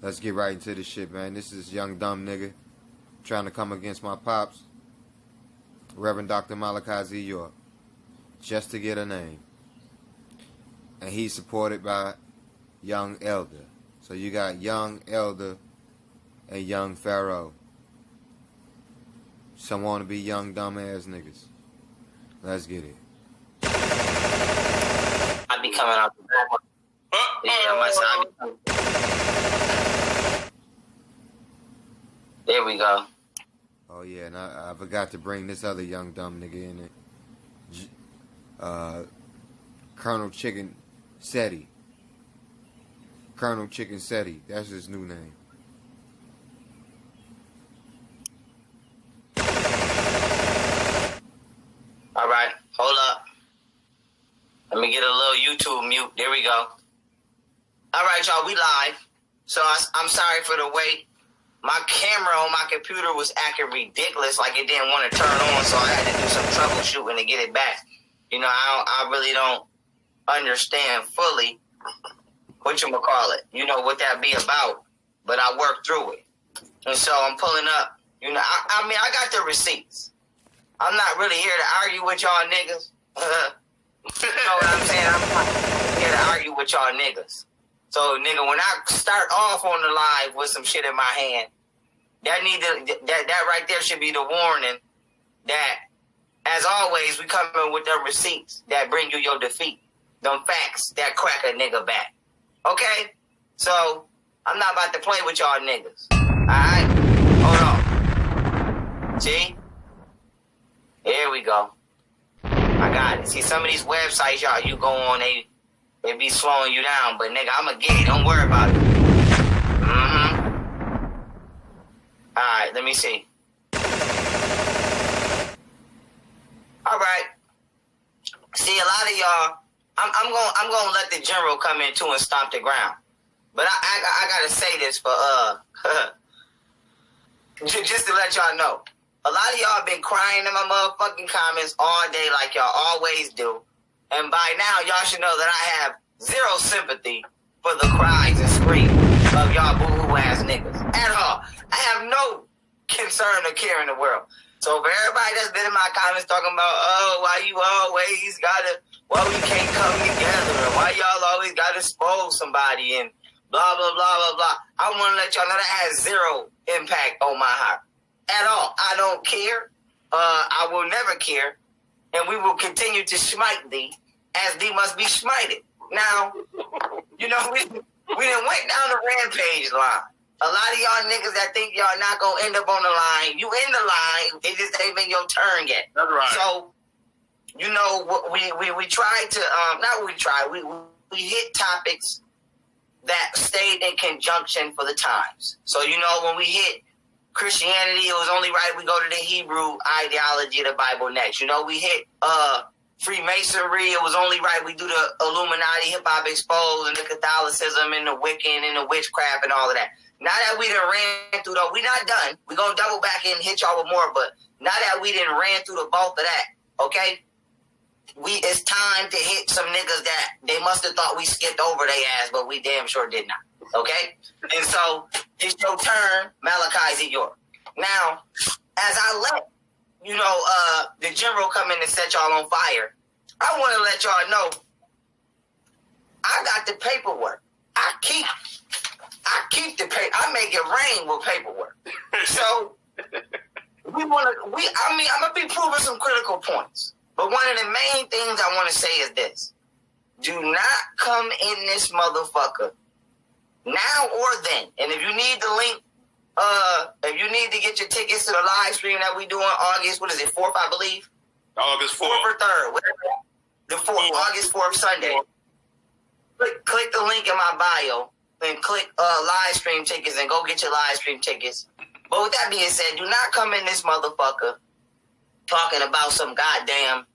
Let's get right into this shit, man. This is young dumb nigga trying to come against my pops, Reverend Dr. Malachi Z. York, just to get a name. And he's supported by Young Elder. So you got Young Elder and Young Pharaoh. Some want to be young dumb ass niggas. Let's get it. I be coming out the back one. Yeah, my son. There we go. Oh yeah, and I forgot to bring this other young dumb nigga in it. Colonel Chicken Seti. Colonel Chicken Seti. That's his new name. All right, hold up. Let me get a little YouTube mute. There we go. All right, y'all, we live. So I'm sorry for the wait. My camera on my computer was acting ridiculous, like it didn't want to turn on, so I had to do some troubleshooting to get it back. You know, I really don't understand fully whatchamacallit, you know, what that be about, but I worked through it. And so I'm pulling up, you know, I mean, I got the receipts. I'm not really here to argue with y'all niggas. You know what I'm saying? I'm not here to argue with y'all niggas. So, nigga, when I start off on the live with some shit in my hand, that right there should be the warning that, as always, we come in with the receipts that bring you your defeat. Them facts that crack a nigga back. Okay? So, I'm not about to play with y'all niggas. Alright? Hold on. See? Here we go. I got it. See, some of these websites, y'all, you go on, they be slowing you down, but nigga, I'ma get it. Don't worry about it. Alright, let me see. Alright. See, a lot of y'all, I'm gonna let the general come in too and stomp the ground. But I gotta say this for just to let y'all know. A lot of y'all been crying in my motherfucking comments all day like y'all always do. And by now, y'all should know that I have zero sympathy for the cries and screams of y'all boo-hoo ass niggas. At all. I have no concern or care in the world. So for everybody that's been in my comments talking about, oh, why you always gotta, why we can't come together, and why y'all always gotta expose somebody, and blah, blah, blah, blah, blah. I want to let y'all know that has zero impact on my heart. At all. I don't care. I will never care. And we will continue to smite thee as thee must be smited. Now, you know, we done went down the rampage line. A lot of y'all niggas that think y'all not going to end up on the line, you in the line, it just ain't been your turn yet. That's right. So, you know, we tried to, we hit topics that stayed in conjunction for the times. So, you know, when we hit Christianity, it was only right we go to the Hebrew ideology of the Bible next. You know, we hit Freemasonry, it was only right we do the Illuminati, hip-hop exposed, and the Catholicism, and the Wiccan, and the witchcraft, and all of that. Now that we done ran through we not done. We gonna double back and hit y'all with more, but now that we done ran through the bulk of that, okay? It's time to hit some niggas that they must have thought we skipped over their ass, but we damn sure did not. Okay? And so, it's your turn, Malachi Z. York. Now, as I let, you know, the general come in and set y'all on fire, I want to let y'all know, I got the paperwork. I keep the paper. I make it rain with paperwork. So, I'm going to be proving some critical points. But one of the main things I want to say is this. Do not come in this motherfucker now or then. And if you need the link, if you need to get your tickets to the live stream that we do on August, what is it, 4th, I believe? August 4th. 4th or 3rd, whatever. The 4th, August 4th, Sunday. Click the link in my bio and click live stream tickets and go get your live stream tickets. But with that being said, do not come in this motherfucker talking about some goddamn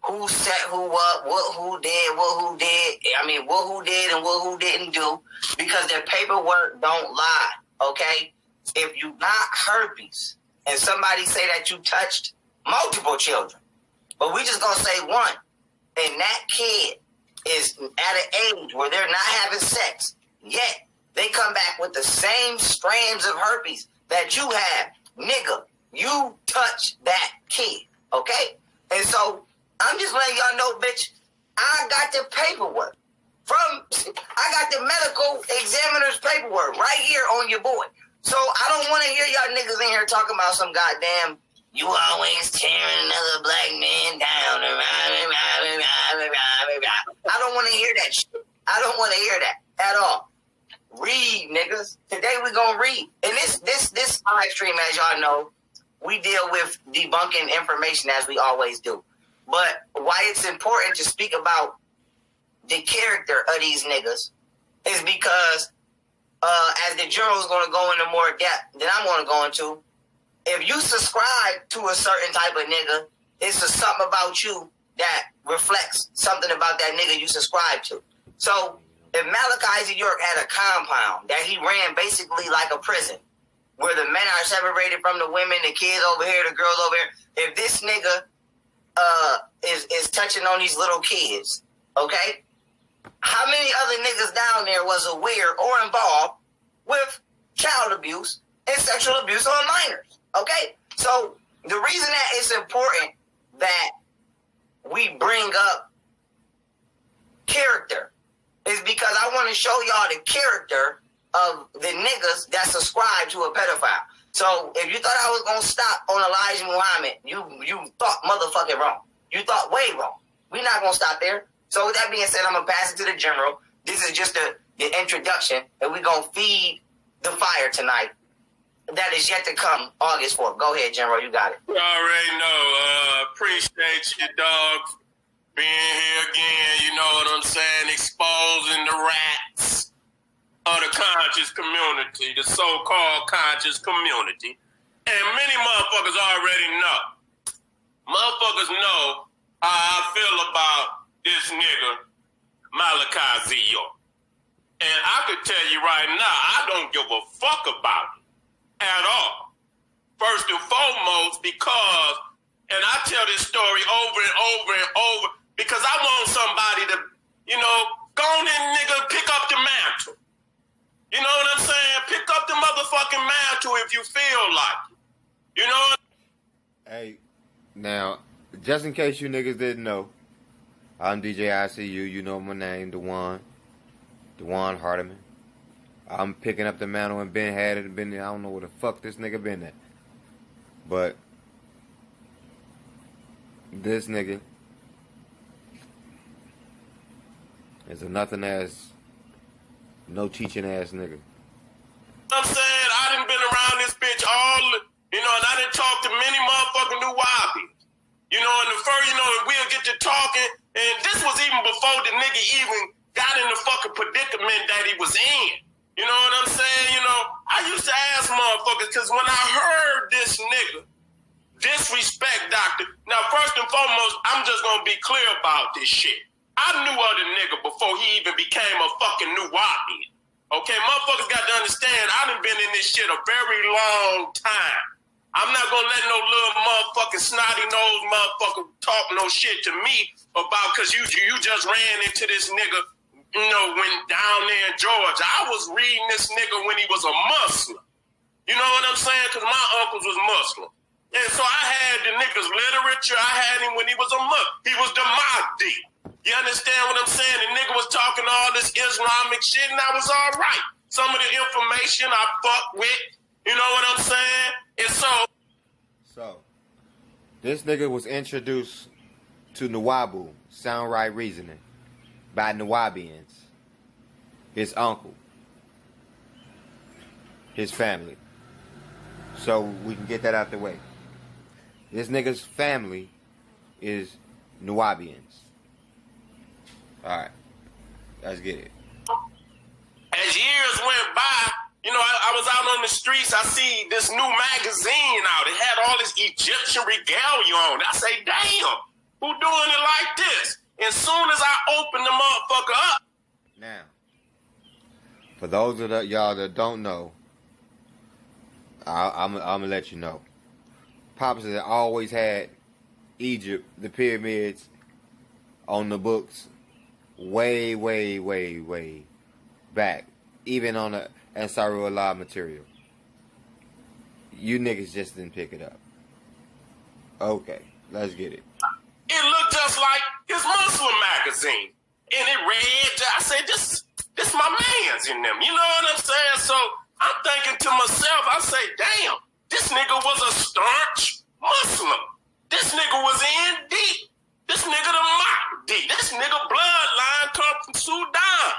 who set who up, what who did, what who did. I mean, what who did and what who didn't do, because their paperwork don't lie, okay? If you got herpes and somebody say that you touched multiple children, but we just gonna say one, and that kid is at an age where they're not having sex, yet they come back with the same strands of herpes that you have. Nigga, you touch that kid, okay? And so I'm just letting y'all know, bitch, I got the paperwork. I got the medical examiner's paperwork right here on your boy. So I don't want to hear y'all niggas in here talking about some goddamn, you always tearing another black man down. I don't want to hear that shit. I don't want to hear that at all. Read, niggas. Today we gonna read. And this live stream, as y'all know, we deal with debunking information as we always do. But why it's important to speak about the character of these niggas is because as the general is going to go into more depth than I'm going to go into, if you subscribe to a certain type of nigga, it's something about you that reflects something about that nigga you subscribe to. So if Malachi Z. York had a compound that he ran basically like a prison, where the men are separated from the women, the kids over here, the girls over here, if this nigga is touching on these little kids, okay? How many other niggas down there was aware or involved with child abuse and sexual abuse on minors? Okay? So the reason that it's important that we bring up character is because I want to show y'all the character of the niggas that subscribe to a pedophile. So if you thought I was going to stop on Elijah Muhammad, you thought motherfucking wrong. You thought way wrong. We're not going to stop there. So with that being said, I'm going to pass it to the general. This is just the introduction, and we're going to feed the fire tonight. That is yet to come, August 4th. Go ahead, General. You got it. You already know. Appreciate you, dog, being here again. You know what I'm saying? Exposing the rats of the conscious community, the so-called conscious community. And many motherfuckers already know. Motherfuckers know how I feel about this nigga, Malachi Z. York. And I could tell you right now, I don't give a fuck about it at all. First and foremost, because, and I tell this story over and over and over, because I want somebody to, you know, go on in, nigga, pick up the mantle. You know what I'm saying? Pick up the motherfucking mantle if you feel like it. You know what? Hey, now, just in case you niggas didn't know, I'm DJ ICU, you know my name, Dewan Hardiman. I'm picking up the mantle and Ben had it and been there. I don't know where the fuck this nigga been at. But this nigga is a nothing ass, no teaching ass nigga. I'm saying I done been around this bitch and I done talked to many motherfucking new Wahabians. You know, and the first, we'll get to talking, and this was even before the nigga even got in the fucking predicament that he was in. You know what I'm saying? I used to ask motherfuckers, because when I heard this nigga disrespect doctor, now first and foremost, I'm just gonna be clear about this shit. I knew of the nigga before he even became a fucking new Wahabian. Okay, motherfuckers got to understand, I done been in this shit a very long time. I'm not gonna let no little motherfucking snotty nose motherfucker talk no shit to me about, because you just ran into this nigga, when down there in Georgia. I was reading this nigga when he was a Muslim. You know what I'm saying? Because my uncles was Muslim. And so I had the nigga's literature. I had him when he was a Muslim. He was the Mahdi. You understand what I'm saying? The nigga was talking all this Islamic shit, and I was all right. Some of the information I fuck with, you know what I'm saying? And so this nigga was introduced to Nuwabu, sound right reasoning, by Nuwabians, his uncle, his family. So we can get that out the way. This nigga's family is Nuwabians. Alright, let's get it. As years went by, I was out on the streets, I see this new magazine out. It had all this Egyptian regalia on it. I say, damn, who doing it like this? As soon as I open the motherfucker up. Now, for those of y'all that don't know, I'm gonna let you know. Pops has always had Egypt, the pyramids, on the books way, way, way, way back even on the Ansarullah material. You niggas just didn't pick it up. Okay, let's get it. It looked just like his Muslim magazine. And it read, I said, this my man's in them. You know what I'm saying? So I'm thinking to myself, I say, damn, this nigga was a staunch Muslim. This nigga was in deep. This nigga the Mahdi. This nigga bloodline come from Sudan.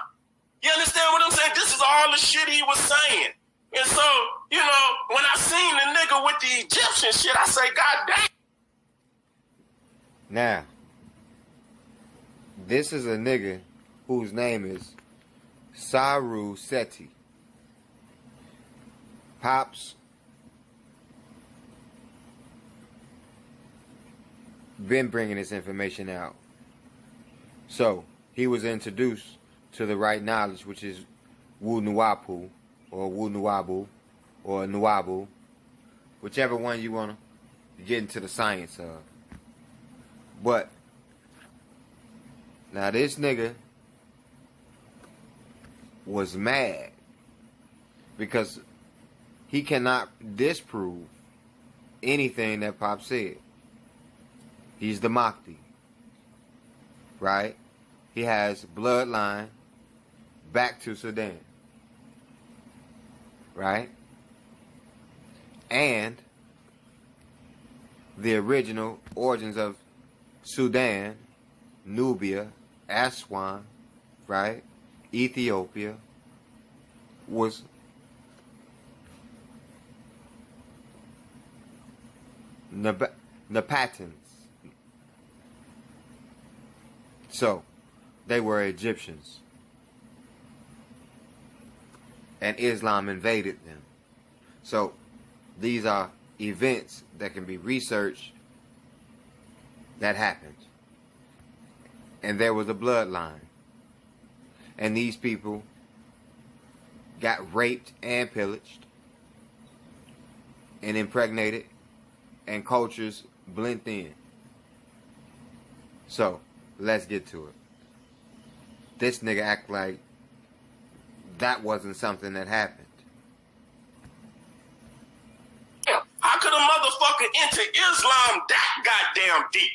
You understand what I'm saying? This is all the shit he was saying. And so, you know, when I seen the nigga with the Egyptian shit, I say, God damn. Now, this is a nigga whose name is Saru Seti. Pops been bringing this information out. So, he was introduced to the right knowledge, which is Wu Nuwapu, or Wu Nuwabu, or Nuwabu, whichever one you want to get into the science of. But, now this nigga was mad because he cannot disprove anything that Pop said. He's the Mahdi, right? He has bloodline back to Sudan, right? And the original origins of Sudan, Nubia, Aswan, right? Ethiopia was Napatans. So, they were Egyptians. And Islam invaded them. So, these are events that can be researched that happened. And there was a bloodline. And these people got raped and pillaged and impregnated, and cultures blend in. So, let's get to it. This nigga act like that wasn't something that happened. How could a motherfucker enter Islam that goddamn deep?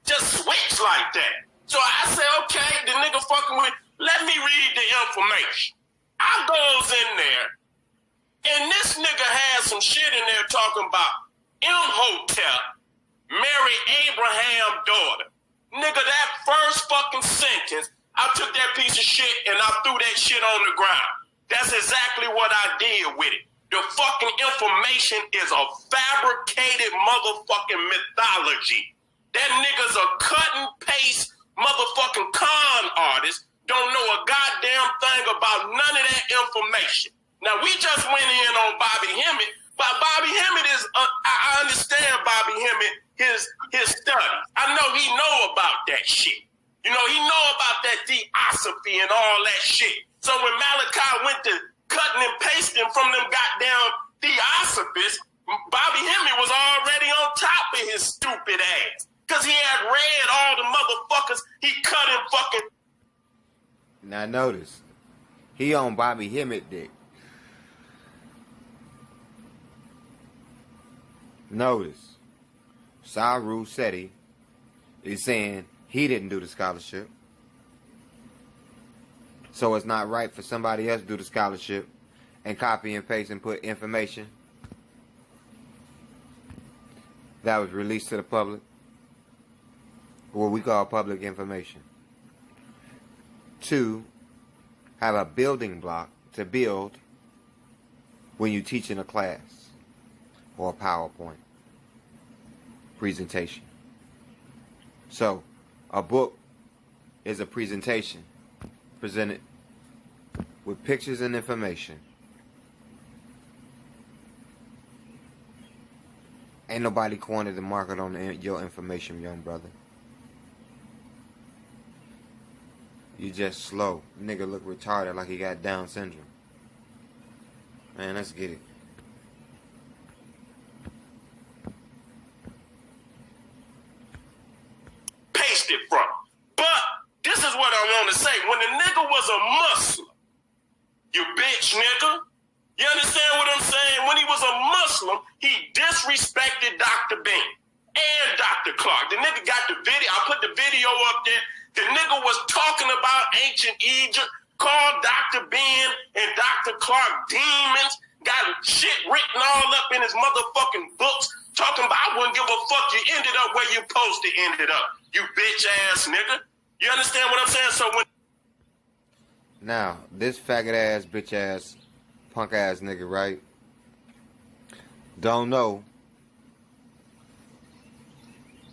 Just switch like that. So I say, okay, the nigga fucking with, let me read the information. I goes in there, and this nigga has some shit in there talking about Imhotep, Mary Abraham's daughter. Nigga, that first fucking sentence, I took that piece of shit and I threw that shit on the ground. That's exactly what I did with it. The fucking information is a fabricated motherfucking mythology. That nigga's a cut and paste motherfucking con artist. Don't know a goddamn thing about none of that information. Now, we just went in on Bobby Hemmett, but Bobby Hemmett is, I understand Bobby Hemmett, his studies. I know he know about that shit. You know, he know about that theosophy and all that shit. So when Malachi went to cutting and pasting from them goddamn theosophists, Bobby Hemmett was already on top of his stupid ass. Because he had read all the motherfuckers he cut and fucking... Now notice, he on Bobby Hemmett dick. Notice, Saru Seti is saying he didn't do the scholarship. So it's not right for somebody else to do the scholarship and copy and paste and put information that was released to the public, what we call public information, to have a building block to build when you teach in a class or a PowerPoint presentation. So, a book is a presentation presented with pictures and information. Ain't nobody cornered the market on your information, young brother. You just slow. Nigga look retarded like he got Down syndrome. Man, let's get it. Paste it from. But this is what I want to say. When the nigga was a Muslim, you you bitch nigga. You understand what I'm saying? When he was a Muslim, he disrespected Dr. Ben and Dr. Clark. The nigga got the video. I put the video up there. The nigga was talking about ancient Egypt, called Dr. Ben and Dr. Clark demons, got shit written all up in his motherfucking books, talking about I wouldn't give a fuck. You ended up where you supposed to ended up, you bitch ass nigga. You understand what I'm saying? So when now, this faggot ass, bitch ass, punk ass nigga, right? Don't know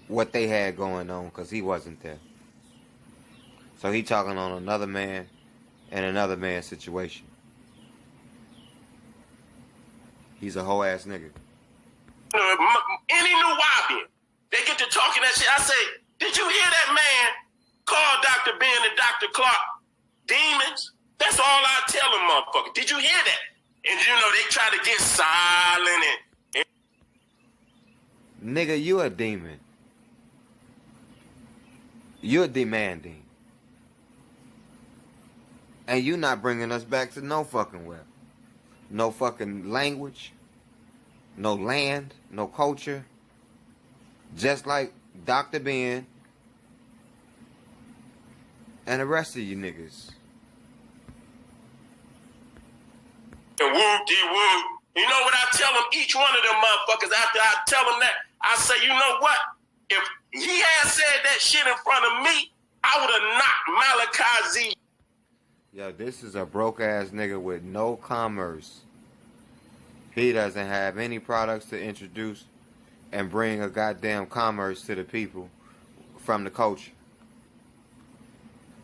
what they had going on because he wasn't there. So he talking on another man and another man's situation. He's a hoe ass nigga. Any new Wabian, they get to talking that shit. I say, did you hear that man call Dr. Ben and Dr. Clark demons? That's all I tell them, motherfucker. Did you hear that? And you know, they try to get silent and Nigga, you a demon. You're demanding. And you not bringing us back to no fucking well. No fucking language. No land. No culture. Just like Dr. Ben and the rest of you niggas. and whoop-de-whoop. You know what I tell them? Each one of them motherfuckers, after I tell them that, I say, you know what? If he had said that shit in front of me, I would have knocked Malachi Z. Yo, this is a broke ass nigga with no commerce. He doesn't have any products to introduce and bring a goddamn commerce to the people from the culture.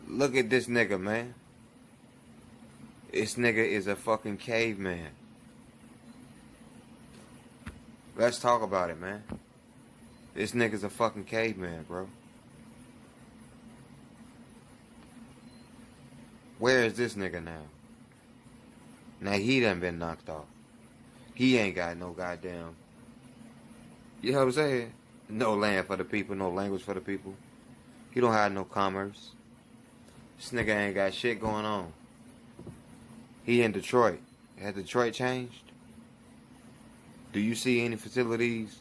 Look at this nigga, man. This nigga is a fucking caveman. Let's talk about it, man. This nigga's a fucking caveman, bro. Where is this nigga now? Now he done been knocked off. He ain't got no goddamn, you know what I'm saying? No land for the people, no language for the people. He don't have no commerce. This nigga ain't got shit going on. He in Detroit. Has Detroit changed? Do you see any facilities,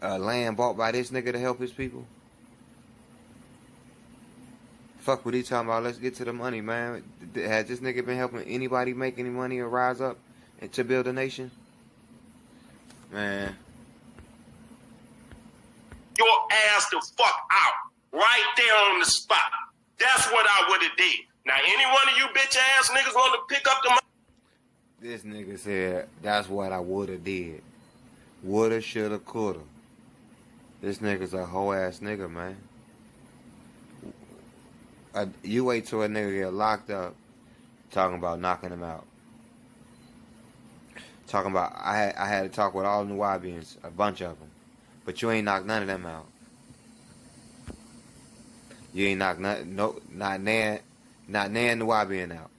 land bought by this nigga to help his people? Fuck what he talking about. Let's get to the money, man. Has this nigga been helping anybody make any money or rise up and to build a nation? Man. Your ass the fuck out. Right there on the spot. That's what I would have did. Now, any one of you bitch ass niggas want to pick up the money. This nigga said, that's what I would have did. Woulda, shoulda, coulda. This nigga's a hoe ass nigga, man. You wait till a nigga get locked up talking about knocking him out. Talking about, I had to talk with all the Nuwabians, a bunch of them. But you ain't knocked none of them out. You ain't knocked not Nan Nuwabian out.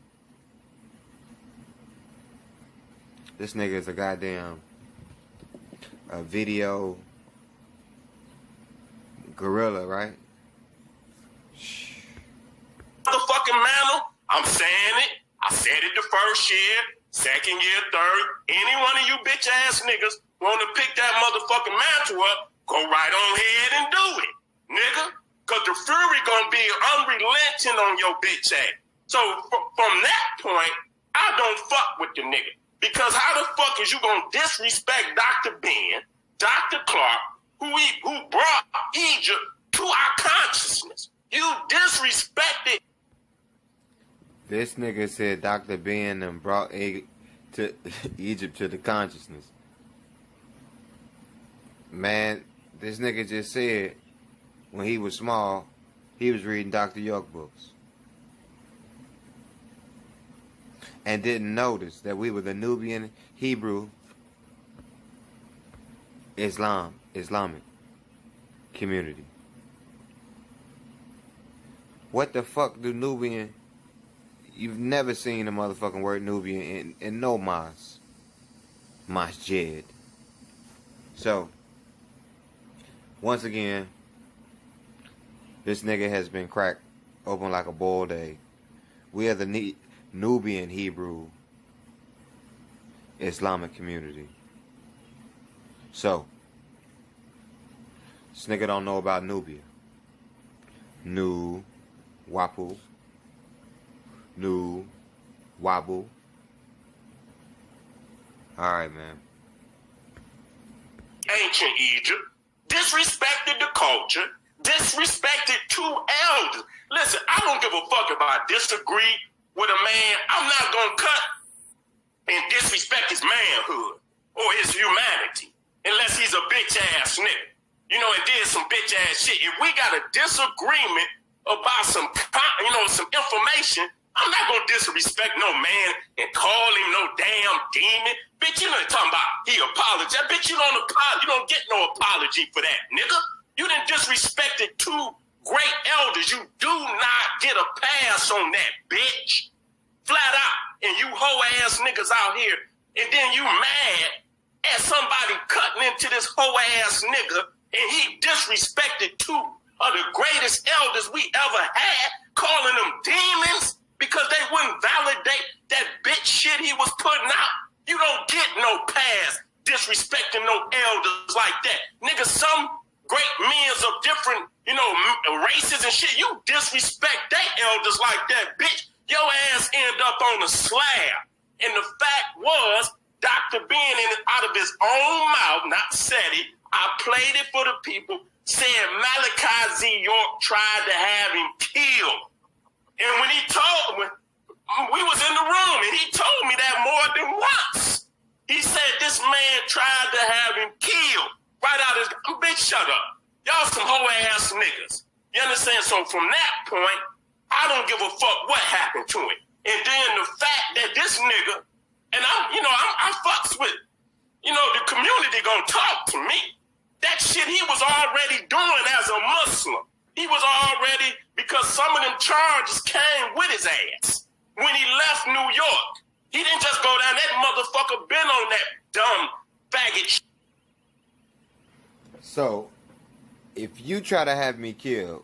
This nigga is a goddamn video gorilla, right? Motherfucking manner. I'm saying it. I said it the first year, second year, third. Any one of you bitch ass niggas want to pick that motherfucking mantle up, go right on ahead and do it, nigga. Because the fury gonna be unrelenting on your bitch ass. So from that point, I don't fuck with the nigga. Because how the fuck is you gonna disrespect Dr. Ben, Dr. Clark, who brought Egypt to our consciousness? You disrespected. This nigga said Dr. Ben and brought to Egypt to the consciousness. Man, this nigga just said when he was small, he was reading Dr. York books. And didn't notice that we were the Nubian Hebrew Islamic community. What the fuck do Nubian... You've never seen the motherfucking word Nubian in no masjid. So, once again, this nigga has been cracked open like a boiled egg. We are the Nubian Hebrew Islamic community. So, this nigga don't know about Nubia. Nu, Wapu, Nu, Wabu. Alright, man. Ancient Egypt disrespected the culture, disrespected two elders. Listen, I don't give a fuck if I disagree with a man. I'm not gonna cut and disrespect his manhood or his humanity unless he's a bitch ass nigga. You know, and did some bitch ass shit. If we got a disagreement about some information, I'm not gonna disrespect no man and call him no damn demon. Bitch, you know what I'm talking about. He apologized. Bitch, you don't get no apology for that, nigga. You done disrespected two great elders. You do not get a pass on that, bitch. Flat out. And you hoe ass niggas out here, and then you mad at somebody cutting into this hoe ass nigga, and he disrespected two of the greatest elders we ever had, calling them demons because they wouldn't validate that bitch shit he was putting out. You don't get no pass disrespecting no elders like that. Nigga, some great men of different, races and shit, you disrespect they elders like that, bitch. Your ass end up on a slab. And the fact was, Dr. Ben, out of his own mouth, not said it, I played it for the people, saying Malachi Z. York tried to have him killed. And when he told me, we was in the room, and he told me that more than once. He said this man tried to have him killed. Right out his, bitch, shut up. Y'all some hoe ass niggas. You understand? So from that point, I don't give a fuck what happened to him. And then the fact that this nigga, and I fucks with, the community gonna talk to me. That shit he was already doing as a Muslim. He was already, because some of them charges came with his ass when he left New York. He didn't just go down. That motherfucker been on that dumb faggot shit. So, if you try to have me killed,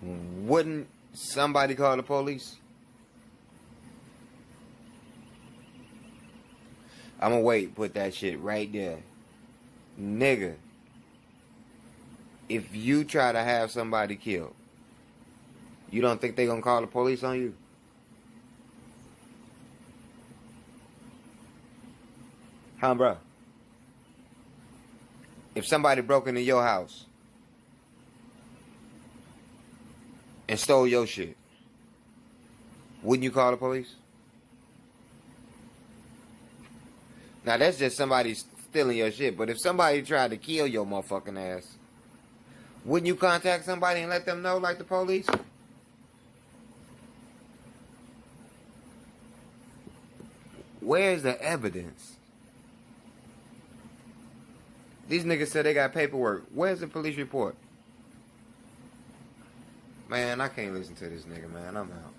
wouldn't somebody call the police? I'ma wait, put that shit right there. Nigga, if you try to have somebody killed, you don't think they gonna call the police on you? Huh, bro? If somebody broke into your house and stole your shit, wouldn't you call the police? Now, that's just somebody stealing your shit. But if somebody tried to kill your motherfucking ass, wouldn't you contact somebody and let them know, like the police? Where's the evidence? These niggas said they got paperwork. Where's the police report? Man, I can't listen to this nigga, man. I'm out.